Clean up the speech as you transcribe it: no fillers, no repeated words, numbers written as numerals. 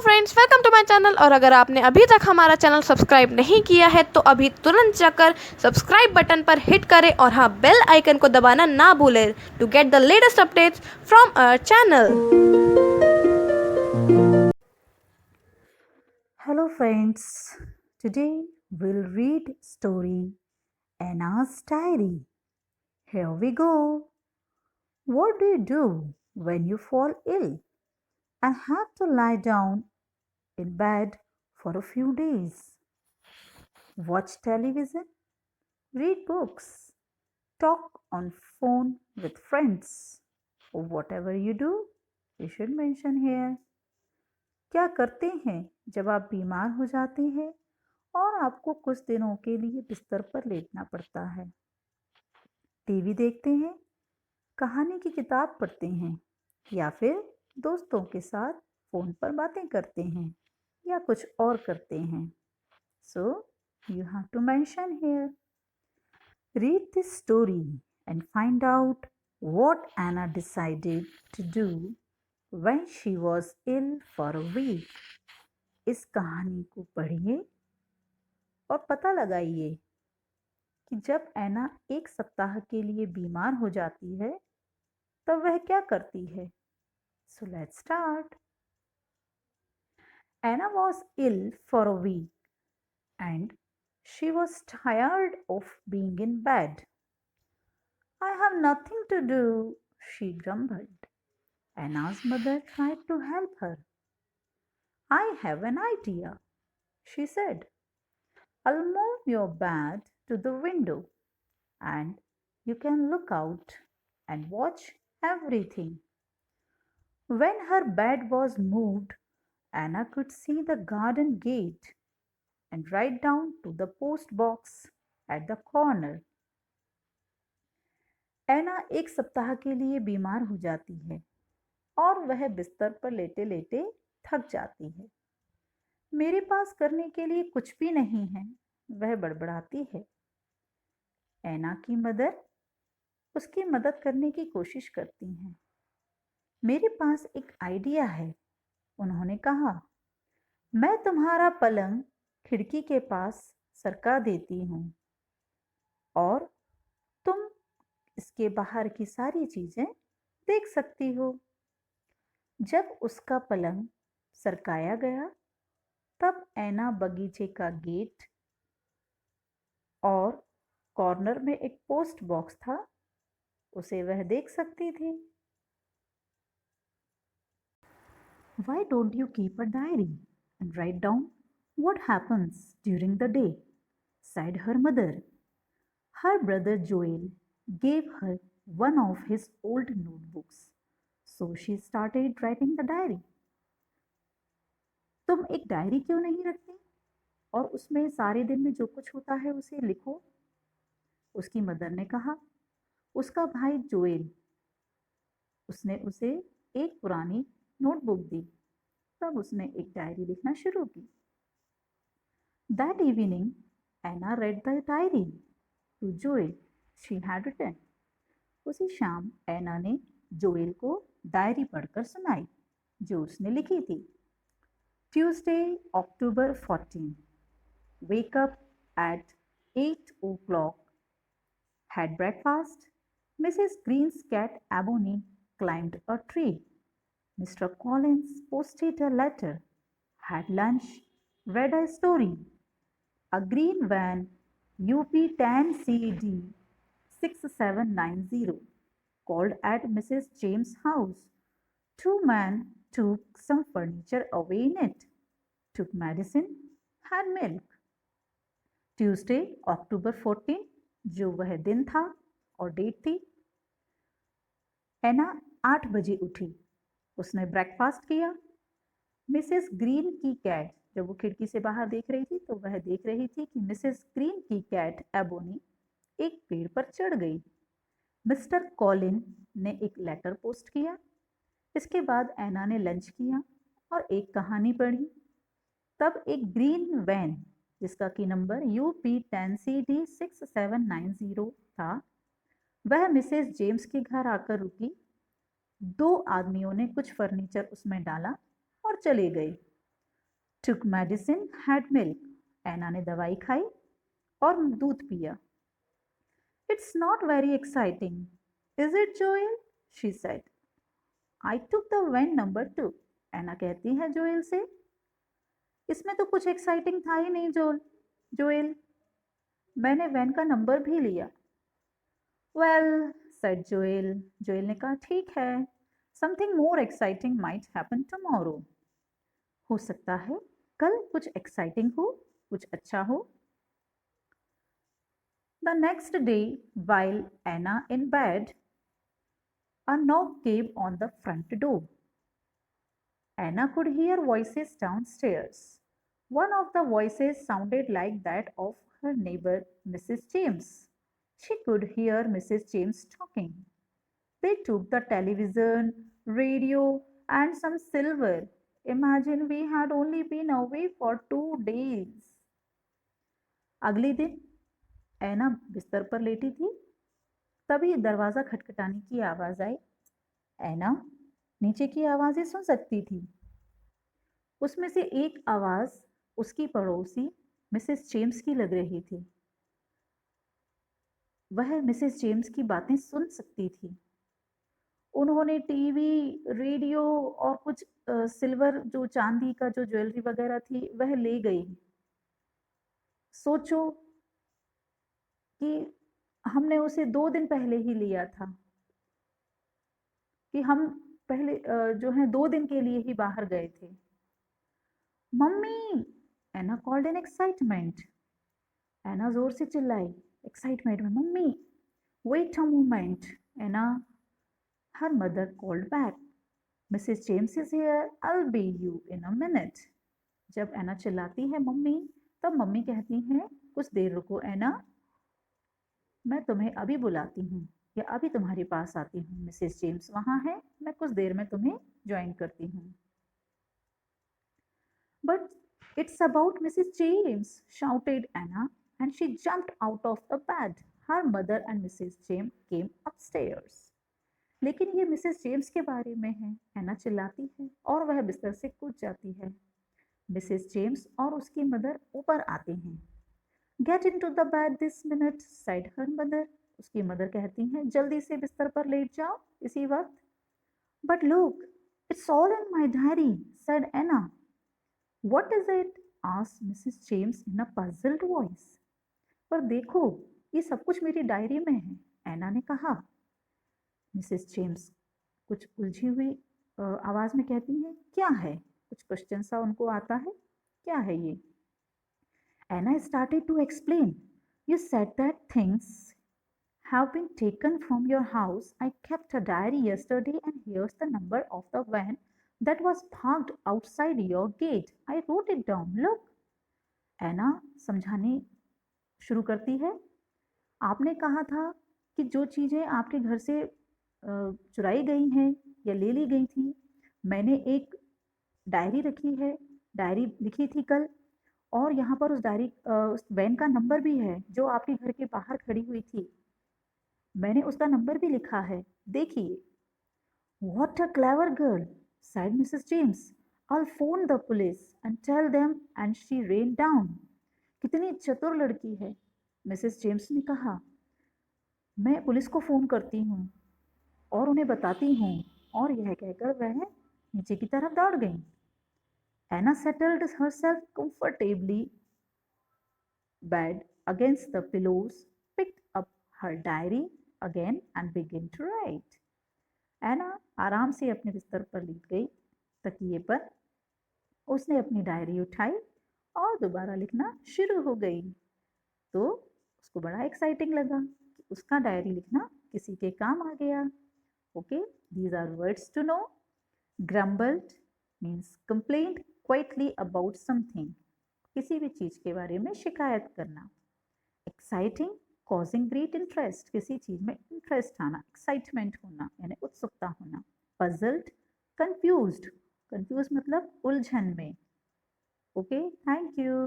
Friends, welcome to my channel. और अगर आपने अभी तक हमारा चैनल सब्सक्राइब नहीं किया है तो अभी तुरंत जाकर सब्सक्राइब बटन पर हिट करें और हाँ, बेल आइकन को दबाना ना भूलें to get the latest updates from our channel. Hello friends, today we'll read story Anna's Diary. Here we go. What do you do when you fall ill and have to lie down in bed for a few days? Watch television, read books, talk on phone with friends. Whatever you do, you should mention here. क्या करते हैं जब आप बीमार हो जाते हैं और आपको कुछ दिनों के लिए बिस्तर पर लेटना पड़ता है? टीवी देखते हैं, कहानी की किताब पढ़ते हैं या फिर दोस्तों के साथ फोन पर बातें करते हैं या कुछ और करते हैं? So you have to mention here. Read this story and find out what Anna decided to do when she was ill for a week. इस कहानी को पढ़िए और पता लगाइए कि जब ऐना एक सप्ताह के लिए बीमार हो जाती है तब वह क्या करती है. So let's start. Anna was ill for a week and she was tired of being in bed. I have nothing to do, she grumbled. Anna's mother tried to help her. I have an idea, she said. I'll move your bed to the window and you can look out and watch everything. When her bed was moved, Anna could see the garden gate and right down to the post box at the corner. ऐना एक सप्ताह के लिए बीमार हो जाती है और वह बिस्तर पर लेटे लेटे थक जाती है. मेरे पास करने के लिए कुछ भी नहीं है, वह बड़बड़ाती है. ऐना की मदर उसकी मदद करने की कोशिश करती हैं. मेरे पास एक आइडिया है, उन्होंने कहा. मैं तुम्हारा पलंग खिड़की के पास सरका देती हूँ और तुम इसके बाहर की सारी चीजें देख सकती हो. जब उसका पलंग सरकाया गया तब ऐना बगीचे का गेट और कॉर्नर में एक पोस्ट बॉक्स था, उसे वह देख सकती थी. Why don't you keep a diary and write down what happens during the day? Said her mother. Her brother Joel gave her one of his old notebooks, so she started writing the diary. तुम एक diary क्यों नहीं रखती और उसमें सारे दिन में जो कुछ होता है उसे लिखो, उसकी मदर ने कहा. उसका भाई जोएल, उसने उसे एक पुरानी नोटबुक दी. तब उसने एक डायरी लिखना शुरू की. That evening, Anna read the diary to Joel she had written. उसी शाम ऐना ने जोएल को डायरी पढ़कर सुनाई जो उसने लिखी थी. Tuesday, October 14. Wake up at 8 o'clock. Had breakfast. Mrs. Green's cat Ebony climbed a tree. Mr. Collins posted a letter. Had lunch. Read a story. A green van UP10CD 6790 called at Mrs. James' house. Two men took some furniture away in it. Took medicine. Had milk. Tuesday October 14, जो वह दिन था और date थी. ऐना 8 बजे उठी. उसने breakfast किया. मिसेस ग्रीन की कैट, जब वो खिड़की से बाहर देख रही थी तो वह देख रही थी कि मिसेस ग्रीन की कैट एबोनी एक पेड़ पर चढ़ गई. मिस्टर कॉलिन ने एक लेटर पोस्ट किया. इसके बाद ऐना ने लंच किया और एक कहानी पढ़ी. तब एक ग्रीन वैन जिसका की नंबर UP10CD 6790 था, वह मिसेस जेम्स के घर आकर रुकी. 2 आदमियों ने कुछ फर्नीचर उसमें डाला और चले गए. took medicine, had milk. एना ने दवाई खाई और दूध पिया. It's not very exciting, is it, Joel? She said. I took the van number 2. एना कहती है जोएल से. इसमें तो कुछ एक्साइटिंग था ही नहीं जोएल. मैंने वैन का नंबर भी लिया. Well, said Joel. जोएल ने कहा ठीक है. Something more exciting might happen tomorrow. हो सकता है कल कुछ एक्साइटिंग हो, कुछ अच्छा हो. The next day, while Anna in bed, a knock came on the front door. Anna could hear voices downstairs. One of the voices sounded like that of her neighbor, Mrs. James. She could hear Mrs. James talking. They took the television, radio, and some silver. Imagine we had only been away for 2 days. अगले दिन ऐना बिस्तर पर लेटी थी. तभी दरवाज़ा खटखटाने की आवाज़ आई. ऐना नीचे की आवाज़ें सुन सकती थी. उसमें से एक आवाज़ उसकी पड़ोसी मिसेस जेम्स की लग रही थी. वह मिसेस जेम्स की बातें सुन सकती थी. उन्होंने टीवी, रेडियो और कुछ सिल्वर जो चांदी का जो ज्वेलरी वगैरह थी वह ले गई. सोचो कि हमने उसे 2 दिन पहले ही लिया था, कि हम पहले जो है 2 दिन के लिए ही बाहर गए थे. Mummy, Anna called in excitement. Anna जोर से चिल्लाई एक्साइटमेंट में, mummy. Wait a moment, Anna. Her mother called back. Mrs. James is here. I'll be you in a minute. जब एना चिल्लाती है मम्मी, तब मम्मी कहती हैं कुछ देर रुको एना, मैं तुम्हें अभी बुलाती हूँ या अभी तुम्हारे पास आती हूँ. मिसेस जेम्स वहाँ है, मैं कुछ देर में तुम्हें ज्वाइन करती हूँ. But it's about Mrs. James, shouted Anna, and she jumped out of the bed. Her mother and Mrs. James came upstairs. लेकिन ये मिसेस जेम्स के बारे में है. एना चिल्लाती है और वह बिस्तर से कूद जाती है. मिसेस जेम्स और उसकी मदर ऊपर आते हैं. Get into the bed this minute, said her mother. उसकी मदर कहती हैं जल्दी से बिस्तर पर लेट जाओ इसी वक्त. But look, it's all in my diary, said Anna. What is it, asked Mrs James in a puzzled voice. पर देखो, ये सब कुछ मेरी डायरी में है, एना ने कहा. मिसेस जेम्स कुछ उलझी हुई आवाज़ में कहती हैं क्या है. कुछ क्वेश्चन सा उनको आता है, क्या है ये. Anna started to explain. You said that things have been taken from your house. I kept a diary yesterday and here's the number of the van that was parked outside your gate. I wrote it down. Look. एना समझाने शुरू करती है. आपने कहा था कि जो चीज़ें आपके घर से चुराई गई हैं या ले ली गई थी, मैंने एक डायरी रखी है, डायरी लिखी थी कल, और यहाँ पर उस वैन का नंबर भी है जो आपके घर के बाहर खड़ी हुई थी. मैंने उसका नंबर भी लिखा है, देखिए. What a clever girl, said Mrs. James. I'll phone the police and tell them. And she ran down. कितनी चतुर लड़की है, मिसेस जेम्स ने कहा. मैं पुलिस को फ़ोन करती हूँ और उन्हें बताती हूँ. और यह कहकर वह नीचे की तरफ दौड़ गई. Anna settled herself comfortably bed against the pillows, picked up her diary again and began to write. एना आराम से अपने बिस्तर पर लेट गई तकिए पर. उसने अपनी डायरी उठाई और दोबारा लिखना शुरू हो गई. तो उसको बड़ा एक्साइटिंग लगा कि उसका डायरी लिखना किसी के काम आ गया. Okay, these are words to know. Grumbled means complained quietly about something. किसी भी चीज़ के बारे में शिकायत करना. Exciting, causing great interest. किसी चीज़ में इंटरेस्ट आना, एक्साइटमेंट होना यानी उत्सुकता होना. Puzzled, confused. Confused मतलब उलझन में. Okay, thank you.